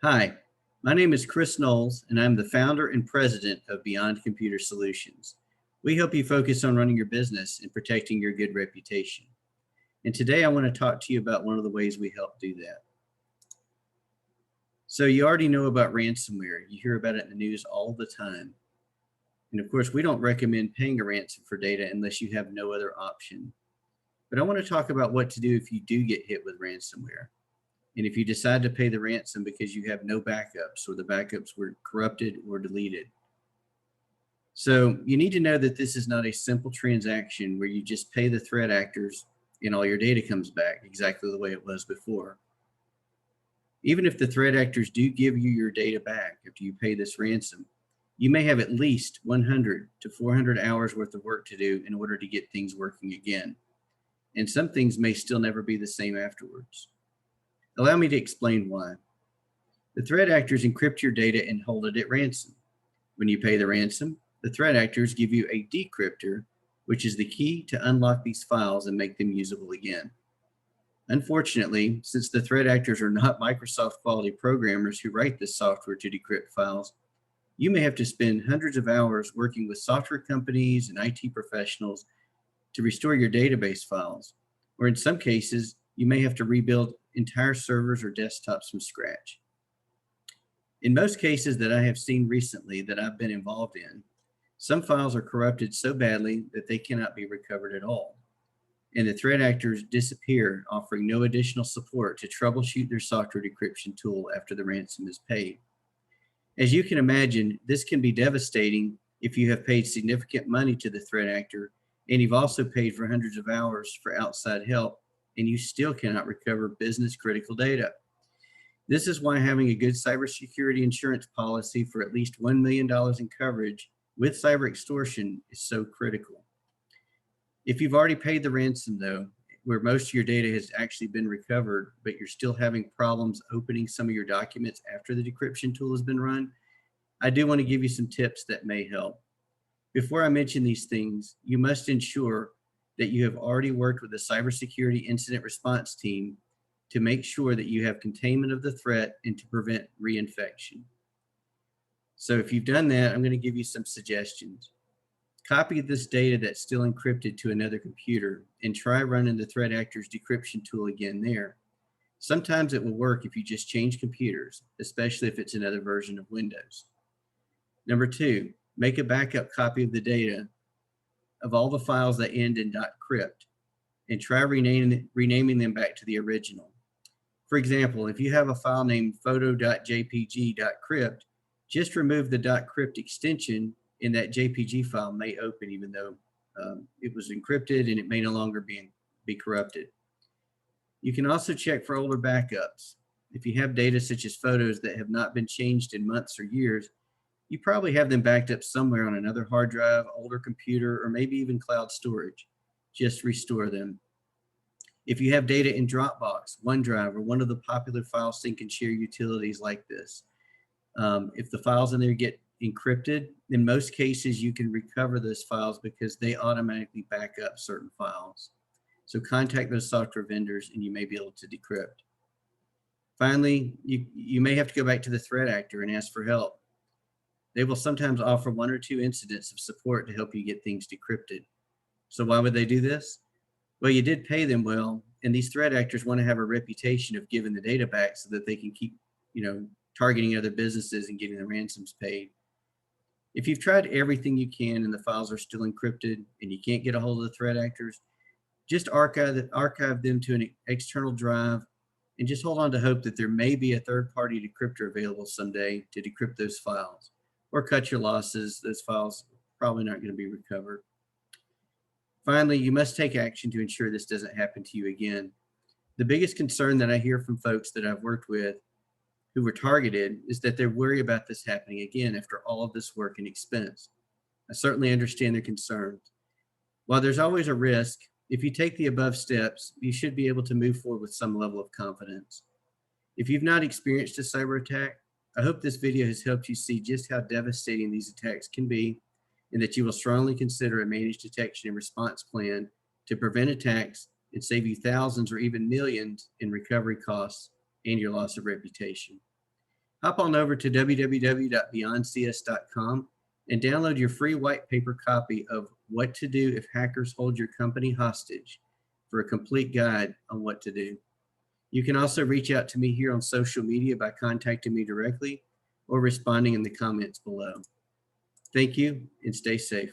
Hi, my name is Chris Knowles, and I'm the founder and president of Beyond Computer Solutions. We help you focus on running your business and protecting your good reputation. And today I want to talk to you about one of the ways we help do that. So you already know about ransomware. You hear about it in the news all the time. And of course, we don't recommend paying a ransom for data unless you have no other option. But I want to talk about what to do if you do get hit with ransomware. And if you decide to pay the ransom because you have no backups or the backups were corrupted or deleted. So you need to know that this is not a simple transaction where you just pay the threat actors and all your data comes back exactly the way it was before. Even if the threat actors do give you your data back after you pay this ransom, you may have at least 100 to 400 hours worth of work to do in order to get things working again. And some things may still never be the same afterwards. Allow me to explain why. The threat actors encrypt your data and hold it at ransom. When you pay the ransom, the threat actors give you a decryptor, which is the key to unlock these files and make them usable again. Unfortunately, since the threat actors are not Microsoft quality programmers who write this software to decrypt files, you may have to spend hundreds of hours working with software companies and IT professionals to restore your database files, or in some cases, you may have to rebuild entire servers or desktops from scratch. In most cases that I have seen recently that I've been involved in, some files are corrupted so badly that they cannot be recovered at all. And the threat actors disappear, offering no additional support to troubleshoot their software decryption tool after the ransom is paid. As you can imagine, this can be devastating if you have paid significant money to the threat actor and you've also paid for hundreds of hours for outside help and you still cannot recover business critical data. This is why having a good cybersecurity insurance policy for at least $1 million in coverage with cyber extortion is so critical. If you've already paid the ransom, though, where most of your data has actually been recovered, but you're still having problems opening some of your documents after the decryption tool has been run, I do want to give you some tips that may help. Before I mention these things, you must ensure that you have already worked with the cybersecurity incident response team to make sure that you have containment of the threat and to prevent reinfection. So if you've done that, I'm going to give you some suggestions. Copy this data that's still encrypted to another computer and try running the threat actor's decryption tool again there. Sometimes it will work if you just change computers, especially if it's another version of Windows. Number 2, make a backup copy of the data of all the files that end in .crypt and try renaming them back to the original. For example, if you have a file named photo.jpg.crypt, just remove the .crypt extension and that JPG file may open even though it was encrypted and it may no longer be corrupted. You can also check for older backups. If you have data such as photos that have not been changed in months or years, you probably have them backed up somewhere on another hard drive, older computer, or maybe even cloud storage. Just restore them. If you have data in Dropbox, OneDrive, or one of the popular file sync and share utilities like this, if the files in there get encrypted, in most cases you can recover those files because they automatically back up certain files. So contact those software vendors and you may be able to decrypt. Finally, you may have to go back to the threat actor and ask for help. They will sometimes offer 1 or 2 incidents of support to help you get things decrypted. So why would they do this? Well, you did pay them well, and these threat actors want to have a reputation of giving the data back so that they can keep, targeting other businesses and getting the ransoms paid. If you've tried everything you can and the files are still encrypted and you can't get a hold of the threat actors, just archive them to an external drive and just hold on to hope that there may be a third-party decryptor available someday to decrypt those files. Or cut your losses. Those files probably not going to be recovered. Finally, you must take action to ensure this doesn't happen to you again. The biggest concern that I hear from folks that I've worked with who were targeted is that they're worried about this happening again after all of this work and expense. I certainly understand their concerns. While there's always a risk, if you take the above steps, you should be able to move forward with some level of confidence. If you've not experienced a cyber attack, I hope this video has helped you see just how devastating these attacks can be and that you will strongly consider a managed detection and response plan to prevent attacks and save you thousands or even millions in recovery costs and your loss of reputation. hop on over to www.beyondcs.com and download your free white paper copy of What to Do If Hackers Hold Your Company Hostage for a complete guide on what to do. You can also reach out to me here on social media by contacting me directly or responding in the comments below. Thank you and stay safe.